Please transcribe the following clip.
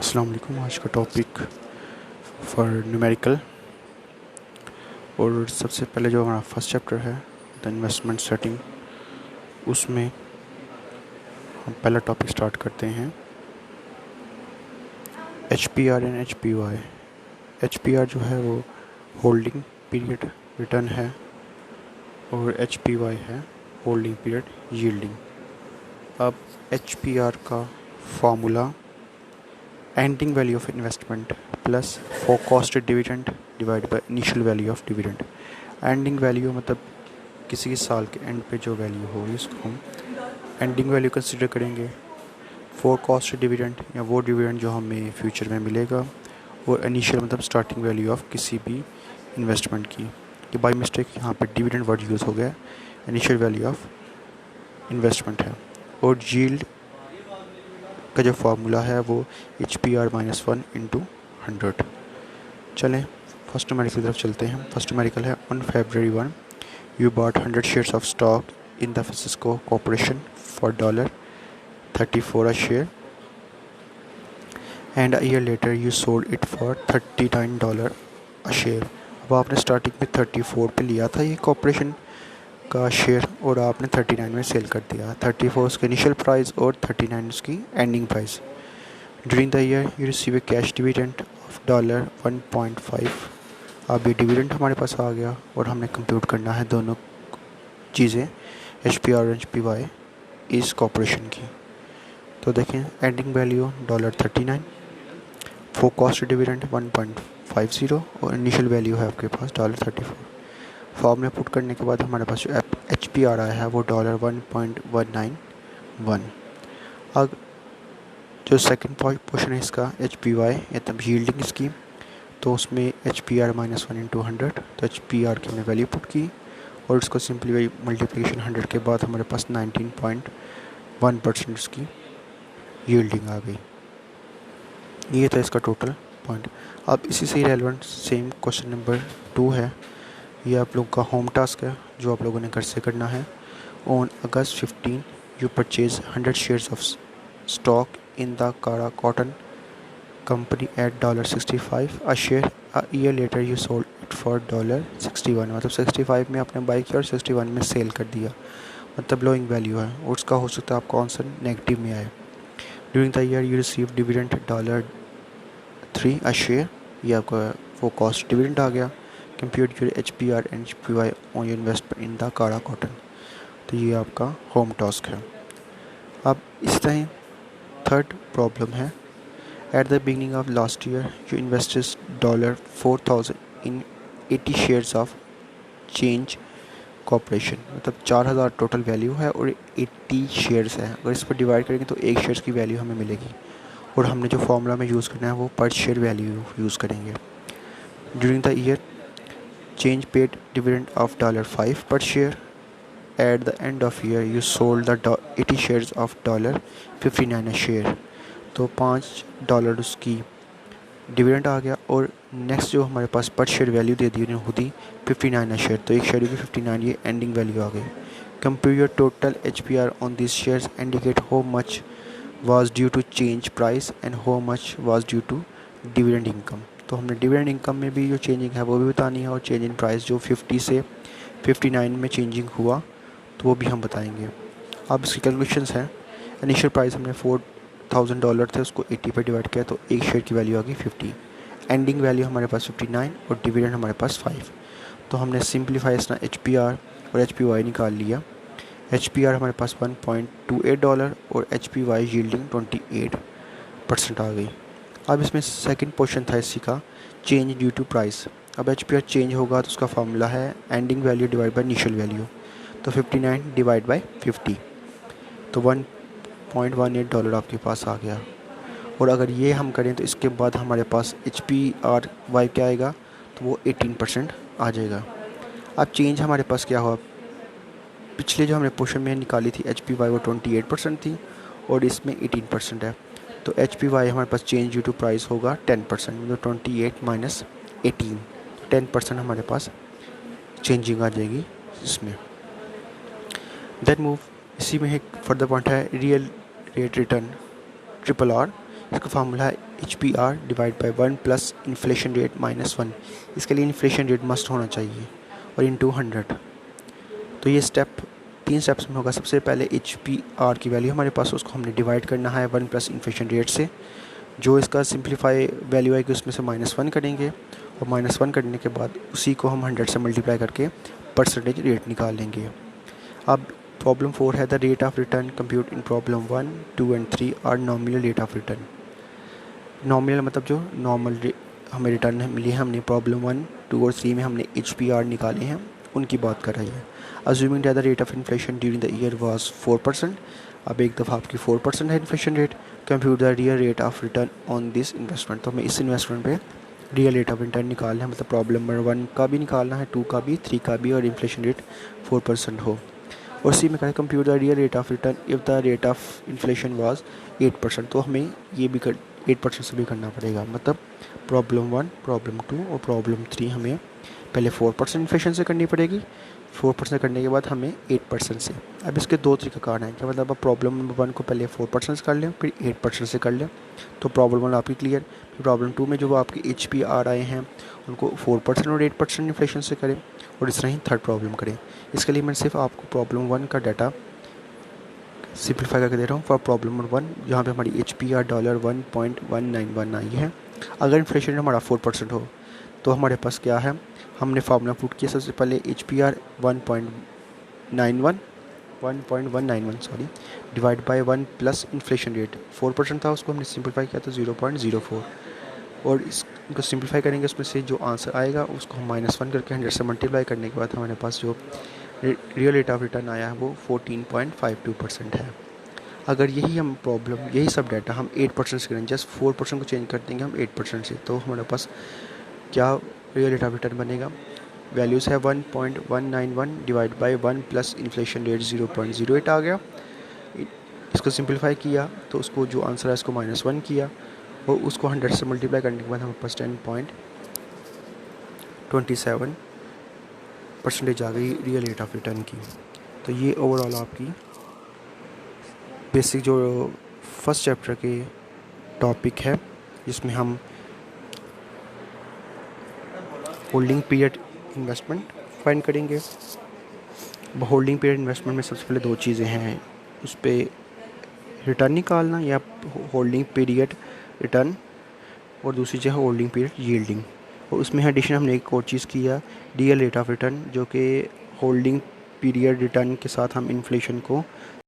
अस्सलाम वालेकुम। आज का टॉपिक फॉर न्यूमेरिकल। और सबसे पहले जो हमारा फर्स्ट चैप्टर है द इन्वेस्टमेंट सेटिंग, उसमें हम पहला टॉपिक स्टार्ट करते हैं H P R and H P Y. H P R जो है वो होल्डिंग पीरियड रिटर्न है और एच पी वाई है होल्डिंग पीरियड यील्डिंग। अब एच पी आर का formula ending value of investment plus forecasted dividend divide by initial value of dividend. Ending value मतलब किसी साल के एंड पे जो वैल्यू होगी उसको हम एंडिंग वैल्यू कंसिडर करेंगे। फोरकास्टेड डिविडेंड या वो डिविडेंड जो हमें फ्यूचर में मिलेगा, और इनिशियल मतलब स्टार्टिंग वैल्यू ऑफ किसी भी इन्वेस्टमेंट की। कि बाई मिस्टेक यहाँ पे डिविडेंड वर्ड यूज़ हो गया, इनिशियल वैल्यू ऑफ इन्वेस्टमेंट है। और यील्ड का जो फार्मूला है वो H P are minus 1 into 100। चलें फर्स्ट न्यूमेरिकल की तरफ चलते हैं। फर्स्ट न्यूमेरिकल है on February 1 you bought 100 shares of stock in the Francisco Corporation for $34 a share, and a year later you sold it for $39 a share। अब आपने starting में 34 पे लिया था ये कॉर्पोरेशन का शेयर और आपने 39 में सेल कर दिया। 34 उसका इनिशियल प्राइस और 39 उसकी ending price. During the year you receive A cash dividend of $1.5। अब ये डिविडेंड हमारे पास आ गया और हमने कंप्यूट करना है दोनों चीज़ें, एच पी आर और एच पी वाई इस कॉर्पोरेशन की। तो देखें एंडिंग वैल्यू $39, फोरकास्ट डिविडेंड 1.50 और इनिशियल वैल्यू है आपके पास $34। फॉर्म में पुट करने के बाद हमारे पास जो एच पी आर आया है वो $1.191। अब जो सेकंड पोर्शन है इसका एच पी वाई या तब यील्डिंग इसकी, तो उसमें H P are minus 1 into 100। तो एच पी आर की हमने वैल्यू पुट की और इसको सिंपली मल्टीप्लिकेशन 100 के बाद हमारे पास 19.1% उसकी यील्डिंग आ गई। ये था इसका टोटल पॉइंट। अब इसी से रेलेवेंट सेम क्वेश्चन नंबर 2 है। ये आप लोग का होम टास्क है जो आप लोगों ने घर से करना है। On August 15 you purchase 100 shares of stock in the Kara cotton company at $65 a share। a year later you sold it for $61। मतलब 65 में आपने बाई किया और 61 में सेल कर दिया, मतलब लोइंग वैल्यू है और उसका हो सकता है आपका आंसर नेगेटिव में आए। During the year you receive dividend $3 a share। ये आपका फोरकास्ट डिविडेंड आ गया। Compute your H P R and H P Y on your investment in the Kara Cotton. तो ये आपका होम टास्क है। अब इस तरह थर्ड प्रॉब्लम है। At the beginning of last year, you invested $4,000 in 80 shares of Change Corporation। मतलब 4,000 total value है और 80 शेयर्स है। अगर इस पर डिवाइड करेंगे तो एक शेयर्स की वैल्यू हमें मिलेगी और हमने जो फॉर्मूला में यूज़ करना है वो पर शेयर वैल्यू यूज़ करेंगे। During the year change paid dividend of $5 पर share. At the end of year you sold the 80 shares of $59 a share. तो $5 उसकी डिविडेंड आ गया और नेक्स्ट जो हमारे पास पर शेयर वैल्यू दे दी उन्होंने खुद ही 59 शेयर, तो एक शेयर की 59 ये एंडिंग वैल्यू आ गई। Compare your total H P R on this shares, indicate how much was due to change price and how much was due to dividend income. तो हमने डिविडेंड इनकम में भी जो चेंजिंग है वो भी बतानी है और चेंज इन प्राइस जो 50 से 59 में चेंजिंग हुआ तो वो भी हम बताएंगे। अब इसकी कैलकुलेशंस हैं। इनिशियल प्राइस हमने $4,000 थे, उसको 80 पर डिवाइड किया तो एक शेयर की वैल्यू आ गई 50। एंडिंग वैल्यू हमारे पास 59 और डिविडेंड हमारे पास 5। तो हमने सिंप्लीफाई इसना एच पी आर और एच पी वाई निकाल लिया। एच पी आर हमारे पास $1.28 और एच पी वाई यील्डिंग 28% आ गई। अब इसमें सेकंड पोर्शन था इसी का चेंज ड्यू टू प्राइस। अब एच पी आर चेंज होगा तो उसका फार्मूला है ending value divide by initial value. तो 59 डिवाइड बाई 50 तो $1.18 आपके पास आ गया। और अगर ये हम करें तो इसके बाद हमारे पास एच पी आर वाई क्या आएगा, तो वो 18% आ जाएगा। अब चेंज हमारे पास क्या हुआ, पिछले जो हमने पोर्शन में निकाली थी एच पी वाई वो 28% थी और इसमें 18% है। तो एच पी वाई हमारे पास चेंज ड्यू टू प्राइस होगा 10%, मतलब 28 माइनस 18, 10% हमारे पास चेंजिंग आ जाएगी इसमें। देन मूव, इसी में एक फर्दर पॉइंट है रियल रेट रिटर्न RRR। इसका फार्मूला है HPR divide by 1 plus inflation rate -1। इसके लिए इन्फ्लेशन रेट मस्ट होना चाहिए और इनटू 100। तो ये स्टेप 3 स्टेप्स में होगा। सबसे पहले HPR की वैल्यू हमारे पास, उसको हमने डिवाइड करना है 1 प्लस इन्फ्लेशन रेट से। जो इसका सिंप्लीफाई वैल्यू आएगी उसमें से -1 करेंगे और -1 करने के बाद उसी को हम 100 से मल्टीप्लाई करके परसेंटेज रेट निकाल लेंगे। अब प्रॉब्लम 4 है, the rate of return compute in problem 1, 2 and 3 are nominal rate of return. Nominal मतलब जो नॉर्मल हमें रिटर्न मिली है, हमने प्रॉब्लम 1, 2 और 3 में हमने HPR निकाले हैं, उनकी बात कर रही है। Assuming that the rate of inflation during the year was 4%। अब एक दफ़ा आपकी 4% है inflation rate, compute the real rate of return on this investment. तो हमें इस इन्वेस्टमेंट पे रियल रेट ऑफ रिटर्न निकालना है, मतलब प्रॉब्लम नंबर 1 का भी निकालना है, 2 का भी, 3 का भी, और इन्फ्लेशन रेट 4% हो। और सी में कहा compute the real rate of return if the rate of inflation was 8%। तो हमें ये भी 8% से भी करना पड़ेगा, मतलब प्रॉब्लम 1, प्रॉब्लम 2 और प्रॉब्लम 3 हमें पहले 4% इन्फ्लेशन से करनी पड़ेगी, 4% करने के बाद हमें 8% से। अब इसके दो तरीक़ाकार हैं, क्या मतलब, अब प्रॉब्लम नंबर 1 को पहले 4% से कर लें, फिर 8% से कर लें, तो प्रॉब्लम 1 आपकी क्लियर। फिर प्रॉब्लम 2 में जो आपके HPR आए हैं उनको 4% और 8% इन्फ्लेशन से करें, और इस तरह ही थर्ड प्रॉब्लम करें। इसके लिए मैं सिर्फ आपको प्रॉब्लम 1 का डाटा सिंप्लीफाई करके दे रहा हूँ। फॉर प्रॉब्लम नंबर 1 जहाँ पे हमारी HPR $1.191 आई है, अगर इन्फ्लेशन हमारा 4% हो तो हमारे पास क्या है, हमने फार्मूला पुट किया सबसे पहले HPR 1.191 sorry divide by 1 plus inflation rate 4% था, उसको हमने सिंप्लीफाई किया तो 0.04, और इसको सिंप्लीफाई करेंगे, उसमें से जो आंसर आएगा उसको हम -1 करके 100 से मल्टीप्लाई करने के बाद हमारे पास जो रियल रेट ऑफ रिटर्न आया है वो 14.52% है। अगर यही हम प्रॉब्लम, यही सब डाटा हम 8% से करें, जस्ट 4% को चेंज कर देंगे हम 8% से, तो हमारे पास क्या रियल रेट ऑफ रिटर्न बनेगा, वैल्यूज़ है 1.191 divide by 1 plus inflation rate 0.08 आ गया। इसको सिंप्लीफाई किया तो उसको जो आंसर है इसको -1 किया, और उसको 100 से मल्टीप्लाई करने के बाद हमारे पास 10.27% आ गई रियल रेट ऑफ रिटर्न की। तो ये ओवरऑल आपकी बेसिक जो फर्स्ट चैप्टर के टॉपिक है, जिसमें हम होल्डिंग पीरियड इन्वेस्टमेंट फाइंड करेंगे। होल्डिंग पीरियड इन्वेस्टमेंट में सबसे पहले दो चीज़ें हैं, उस पर रिटर्न निकालना या होल्डिंग पीरियड रिटर्न, और दूसरी चीज़ है होल्डिंग पीरियड यील्डिंग। और उसमें एडिशन हमने एक और चीज़ किया, रियल रेट ऑफ रिटर्न, जो कि होल्डिंग पीरियड रिटर्न के साथ हम इन्फ्लेशन को